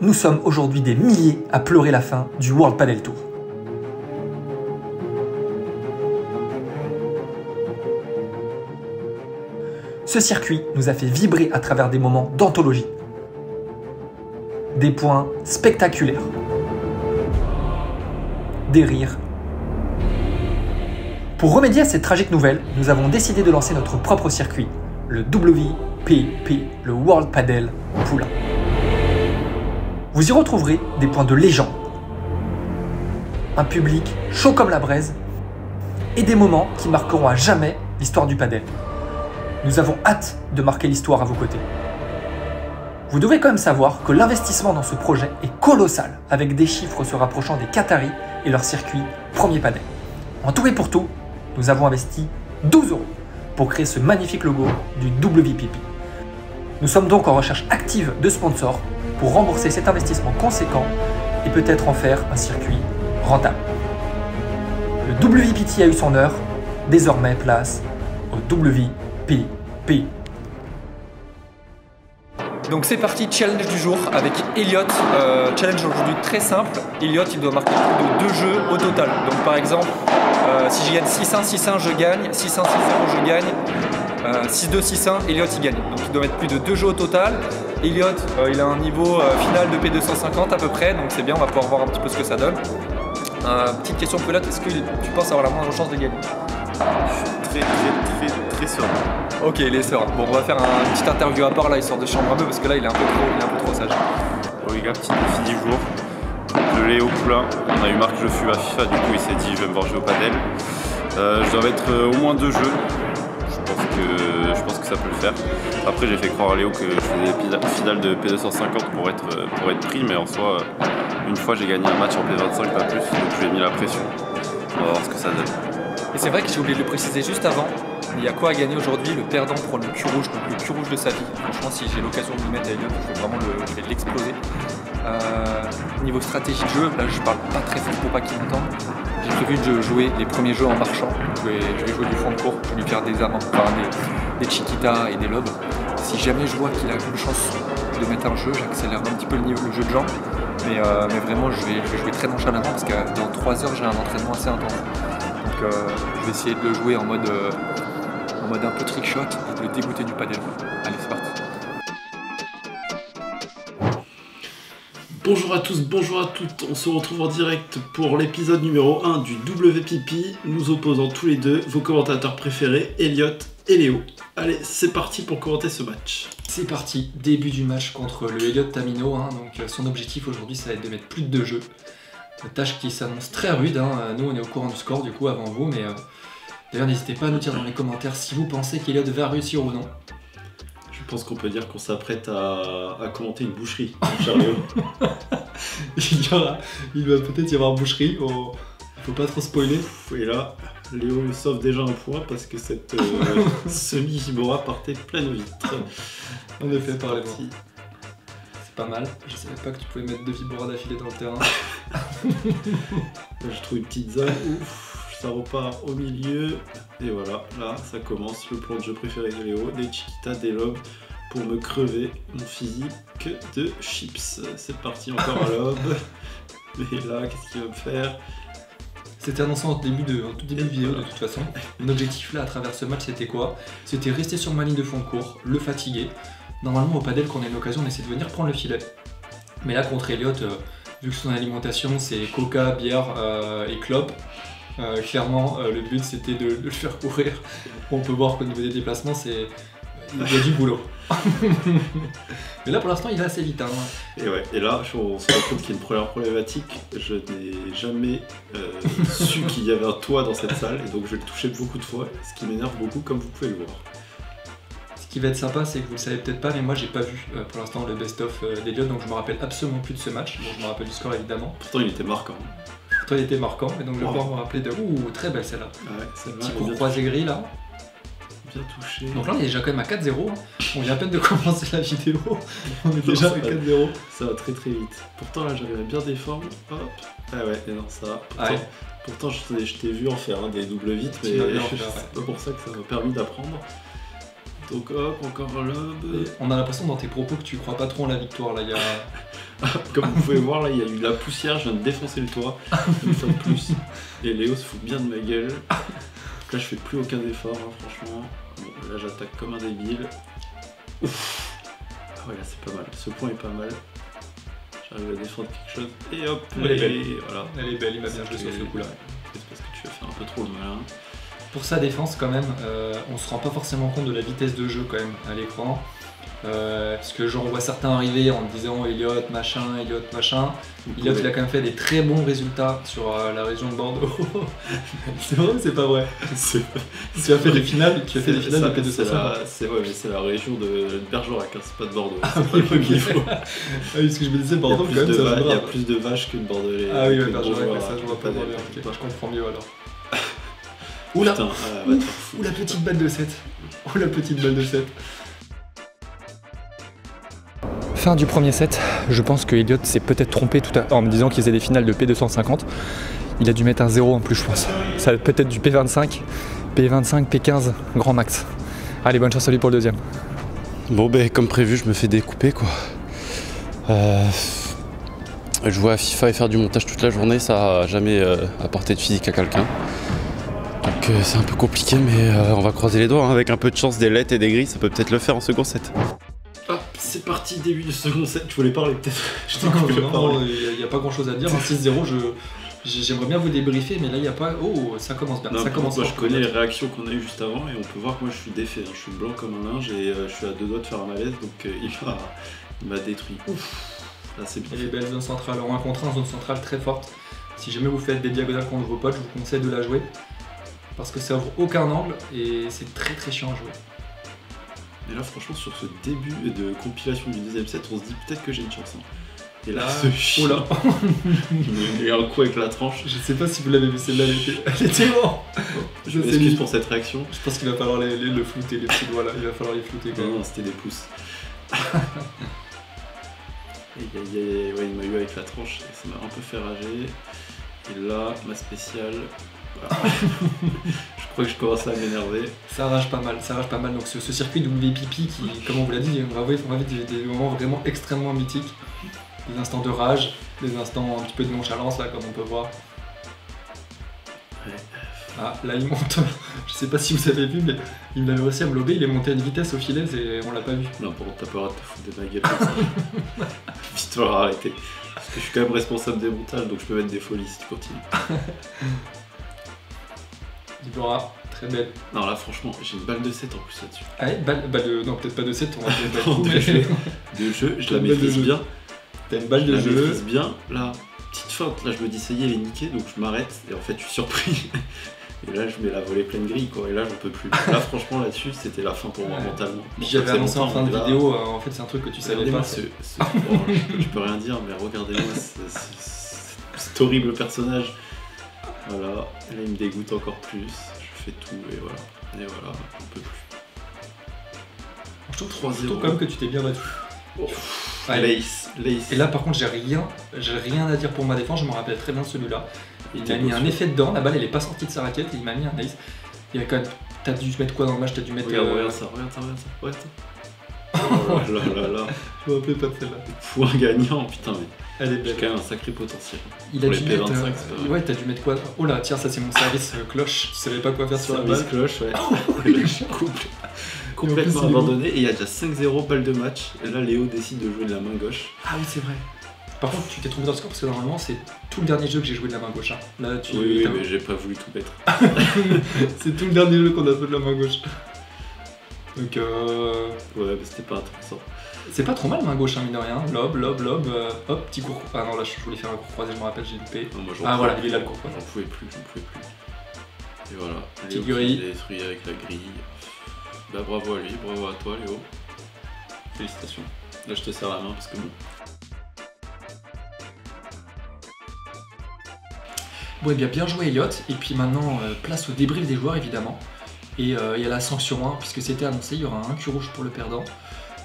nous sommes aujourd'hui des milliers à pleurer la fin du World Padel Tour. Ce circuit nous a fait vibrer à travers des moments d'anthologie. Des points spectaculaires. Des rires. Pour remédier à cette tragique nouvelle, nous avons décidé de lancer notre propre circuit, le WPP, le World Padel Poulain. Vous y retrouverez des points de légende, un public chaud comme la braise et des moments qui marqueront à jamais l'histoire du padel. Nous avons hâte de marquer l'histoire à vos côtés. Vous devez quand même savoir que l'investissement dans ce projet est colossal, avec des chiffres se rapprochant des Qataris et leur circuit Premier Padel. En tout et pour tout, nous avons investi 12 € pour créer ce magnifique logo du WPP. Nous sommes donc en recherche active de sponsors pour rembourser cet investissement conséquent et peut-être en faire un circuit rentable. Le WPT a eu son heure, désormais place au WPP. Donc c'est parti, challenge du jour avec Elliot. Challenge aujourd'hui très simple. Elliot, il doit marquer plus de 2 jeux au total. Donc par exemple, si je gagne 6-1, 6-1, je gagne. 6-1, 6-0, je gagne. 6-2, 6-1, Elliot, il gagne. Donc il doit mettre plus de 2 jeux au total. Elliot, il a un niveau final de P250 à peu près. Donc c'est bien, on va pouvoir voir un petit peu ce que ça donne. Petite question pour Elliot, est-ce que tu penses avoir la moindre chance de gagner? Je suis très serein. Ok, il est serein. Bon, on va faire une petite interview à part là, histoire de chambre un peu, parce que là il est un peu trop sage. Bon les gars, petit défi du jour. Le Léo Poulain, on a eu Marc Le Fût à FIFA, du coup il s'est dit je vais me voir jouer au padel. Je dois mettre au moins 2 jeux. Je pense que ça peut le faire. Après j'ai fait croire à Léo que je faisais des finales de P250 pour être pris, mais en soi, une fois j'ai gagné un match en P25, pas plus, donc je lui ai mis la pression. On va voir ce que ça donne. Et c'est vrai que j'ai oublié de le préciser juste avant, il y a quoi à gagner aujourd'hui? Le perdant prend le cul rouge, donc le cul rouge de sa vie. Franchement, si j'ai l'occasion de le mettre à Elliot, je vais l'exploser. Niveau stratégie de jeu, là je parle pas très fort pour pas qu'il m'entende. J'ai prévu de jouer les premiers jeux en marchant. Je vais jouer du fond de cours, je vais lui faire des amants, des chiquitas et des lobes. Si jamais je vois qu'il a une chance de mettre un jeu, j'accélère un petit peu le jeu de jambes. Mais vraiment, je vais jouer très nonchalamment parce que dans 3 heures, j'ai un entraînement assez intense. Donc je vais essayer de le jouer en mode un peu trickshot et de le dégoûter du padel. Allez, c'est parti. Bonjour à tous, bonjour à toutes, on se retrouve en direct pour l'épisode numéro 1 du WPP, nous opposant tous les deux vos commentateurs préférés, Elliot et Léo. Allez, c'est parti pour commenter ce match. C'est parti, début du match contre le Elliot Tamino, donc son objectif aujourd'hui ça va être de mettre plus de 2 jeux. Une tâche qui s'annonce très rude, nous on est au courant du score du coup avant vous, mais d'ailleurs n'hésitez pas à nous dire dans les commentaires si vous pensez qu'Elliot va réussir ou non. Je pense qu'on peut dire qu'on s'apprête à commenter une boucherie, mon cher Léo. il va peut-être y avoir boucherie, il faut pas trop spoiler. Et là, Léo sauve déjà un point parce que cette semi-Vibora partait pleine au vitre. On est fait par les petits. C'est pas mal, je savais pas que tu pouvais mettre 2 Vibora d'affilée dans le terrain. Je trouve une petite zone, ça repart au milieu, et voilà, là ça commence le plan de jeu préféré de Léo, des chiquitas, des lobes, pour me crever mon physique de chips. C'est parti, encore un lob, mais là, qu'est-ce qu'il va me faire? C'était annoncé en tout début de vidéo de toute façon. Mon objectif là à travers ce match c'était quoi? C'était rester sur ma ligne de fond de cours, le fatiguer. Normalement au padel quand on a une occasion on essaie de venir prendre le filet. Mais là contre Elliot, vu que son alimentation c'est coca, bière et clope, clairement le but c'était de le faire courir. On peut voir qu'au niveau des déplacements il y a du boulot. Mais là pour l'instant il va assez vite. Et ouais, et là on se rend compte qu'il y a une première problématique. Je n'ai jamais su qu'il y avait un toit dans cette salle et donc je vais le toucher beaucoup de fois, ce qui m'énerve beaucoup comme vous pouvez le voir. Ce qui va être sympa, c'est que vous le savez peut-être pas, mais moi j'ai pas vu pour l'instant le best-of d'Elliot, donc je me rappelle absolument plus de ce match. Bon, je me rappelle du score évidemment. Pourtant il était marquant. Pourtant il était marquant, et donc je vais pouvoir me rappeler de. Ouh, très belle celle-là. Ouais, celle-là. Petit coup croisé gris là. Bien touché. Donc là on est déjà quand même à 4-0. On vient à peine de commencer la vidéo. On est déjà à 4-0. Ça va très très vite. Pourtant là j'arrive à bien défendre. Hop. Ah ouais, et non ça. Pourtant je t'ai vu en faire des doubles vite, mais c'est pas pour ça que ça m'a permis d'apprendre. Donc hop, encore un lob. On a l'impression dans tes propos que tu crois pas trop en la victoire là. Il y a... Comme vous pouvez voir là, il y a eu de la poussière, je viens de défoncer le toit, une fois de plus. Et Léo se fout bien de ma gueule. Donc là je fais plus aucun effort, hein, franchement. Bon, là j'attaque comme un débile. Ouf. Ah ouais là c'est pas mal, ce point est pas mal. J'arrive à défendre quelque chose. Et hop, Elle est belle. et voilà. Elle est belle, il m'a bien joué sur ce coup là. C'est parce que tu vas faire un peu trop le malin. Pour sa défense quand même, on se rend pas forcément compte de la vitesse de jeu quand même à l'écran. Parce que genre on voit certains arriver en disant Elliott machin. Elliott il a quand même fait des très bons résultats sur la région de Bordeaux. C'est vrai ou c'est pas vrai? Tu as fait des finales, de P250. C'est vrai, mais c'est la région de Bergerac, hein, c'est pas de Bordeaux. Ah oui, ok. Ah oui, parce que je me disais Bordeaux quand même, il y a plus de vaches que de Bordelais. Ah oui, Bergerac, ça je vois pas bien. Ok, je comprends mieux alors. Oula, putain, va te faire foutre. la petite balle de 7. Oh la petite balle de 7. Fin du premier set, je pense que Elliott s'est peut-être trompé en me disant qu'il faisait des finales de P250. Il a dû mettre un 0 en plus je pense. Ça va peut-être du P25, P25, P15, grand max. Allez, bonne chance à lui pour le deuxième. Bon ben comme prévu, je me fais découper quoi. Jouer à FIFA et faire du montage toute la journée, ça a jamais apporté de physique à quelqu'un. Donc c'est un peu compliqué, mais on va croiser les doigts, hein. Avec un peu de chance, des lets et des grilles, ça peut peut-être le faire en second set. Hop, c'est parti, début du second set. Tu voulais parler peut-être? Je t'ai Non, coupé la parole. il n'y a pas grand chose à dire. 6-0, j'aimerais bien vous débriefer, mais là il n'y a pas. Oh, ça commence bien. Non, Ça commence moi, fort. je connais les réactions qu'on a eues juste avant et on peut voir que moi je suis défait. Hein. Je suis blanc comme un linge et je suis à 2 doigts de faire un malaise, donc il m'a détruit. Ouf, là c'est bien. Et les belles zones centrales en 1 contre 1, zone centrale très forte. Si jamais vous faites des diagonales contre vos potes, je vous conseille de la jouer. Parce que ça ouvre aucun angle et c'est très très chiant à jouer. Et là franchement sur ce début de compilation du deuxième set, on se dit peut-être que j'ai une chance. Hein. Et là, Ah, ce chien, oh là. il y a un coup avec la tranche. Je sais pas si vous l'avez vu, celle-là, elle était morte. Je m'excuse pour cette réaction. Je pense qu'il va falloir le flouter, les petits doigts là, il va falloir les flouter quand même. Non, c'était des pouces. Ouais, il m'a eu avec la tranche, et ça m'a un peu fait rager. Et là, ma spéciale. Voilà. Je crois que je commence à m'énerver. Ça rage pas mal. Donc ce circuit WPP qui, comme on vous l'a dit, on va vite des moments vraiment extrêmement mythiques. Des instants de rage, des instants un petit peu de nonchalance là, comme on peut voir. Ouais. Ah, là il monte, je sais pas si vous avez vu, mais il m'avait réussi à me lober, il est monté à une vitesse au filet et on l'a pas vu. Non, par contre, t'as pas le droit de te foutre de ma gueule comme ça. Vite-toi, arrêter. Parce que je suis quand même responsable des montages, donc je peux mettre des folies si tu continues. Dibora, très belle. Non, là, franchement, j'ai une balle de 7 en plus là-dessus. Ah ouais, balle de... Non, peut-être pas de 7, on va dire balle Non, coup, de mais... jeu. De jeu, je la Une balle de maîtrise jeu. bien. T'as une balle de Je la jeu. maîtrise bien. Là, petite feinte, là, je me dis, ça y est, elle est niquée, donc je m'arrête. Et en fait, je suis surpris. Et là, je mets la volée pleine grille, quoi. Et là, j'en peux plus. Là, franchement, là-dessus, c'était la fin pour moi, Ouais. mentalement. Puis j'avais C'est annoncé en longtemps, fin de mais là, vidéo, en fait c'est un truc que tu savais regardez-moi pas. bon, je peux rien dire, mais regardez-moi cet horrible personnage. Voilà, et là il me dégoûte encore plus. Je fais tout et voilà. Et voilà, on peut plus. Je trouve 3-0. quand même que tu t'es bien battu. Oh. Allez. Lace. Et là par contre j'ai rien à dire pour ma défense, je me rappelle très bien celui-là. Il était m'a mis beau, un celui-là. effet dedans, la balle elle est pas sortie de sa raquette et il m'a mis un ace. Il y a quand même... T'as dû mettre quoi dans le match? T'as dû mettre... Regarde ça. Oh là là là. Je me rappelais pas de celle-là. Point gagnant, putain, mais Elle est j'ai belle. quand même un sacré potentiel. Il a Pour dû les mettre... P25, c'est pas vrai. Ouais, t'as dû mettre quoi? Oh là, tiens, ça c'est mon service cloche. Tu savais pas quoi faire sur la Service balle. cloche, ouais. Et là, je suis complètement il est abandonné et il y a déjà 5-0 balle de match. Et là, Léo décide de jouer de la main gauche. Ah oui, c'est vrai. Par contre, tu t'es trompé dans le score parce que normalement c'est tout le dernier jeu que j'ai joué de la main gauche. Hein. Là, tu... Oui, t'as- mais j'ai pas voulu tout mettre. C'est tout le dernier jeu qu'on a fait de la main gauche. Donc Ouais, mais c'était pas intéressant. c'est pas trop mal main gauche, hein, mine de rien. Lob, hop, petit court. Ah non, là je voulais faire un court croisé, je me rappelle, j'ai loupé. Non, moi, Ah voilà, il est là le court croisé. J'en pouvais plus. Et voilà. Petite Léo grille. qui l'a détruit avec la grille. Bah bravo à lui, bravo à toi Léo. Félicitations. Là je te serre la main parce que bon. Bon, et bien joué Elliott. Et puis maintenant, place au débrief des joueurs évidemment. Et il y a la sanction 1, puisque c'était annoncé, il y aura un cul rouge pour le perdant.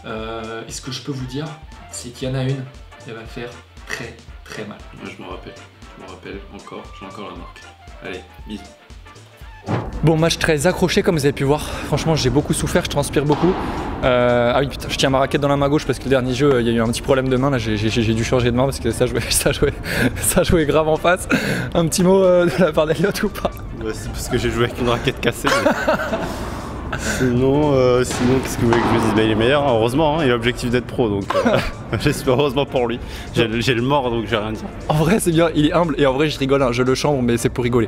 Et ce que je peux vous dire, c'est qu'il y en a une, elle va faire très très mal. Moi je m'en rappelle encore, j'ai encore la marque. Allez, bisous. Bon, match très accroché comme vous avez pu voir. Franchement, j'ai beaucoup souffert, je transpire beaucoup. Ah oui, putain, je tiens ma raquette dans la main gauche parce que le dernier jeu, il y a eu un petit problème de main. Là, j'ai dû changer de main parce que ça jouait grave en face. Un petit mot de la part d'Eliott ou pas? Ouais, c'est parce que j'ai joué avec une raquette cassée. Sinon, qu'est-ce que vous voulez que je me dise? Bah, il est meilleur, hein, heureusement, hein, il a l'objectif d'être pro, donc j'espère heureusement pour lui. J'ai le mort, donc j'ai rien à dire. En vrai, c'est bien, il est humble et en vrai, je rigole, hein, je le chambre, mais c'est pour rigoler.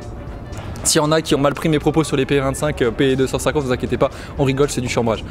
S'il y en a qui ont mal pris mes propos sur les P25, P250, ne vous inquiétez pas, on rigole, c'est du chambrage.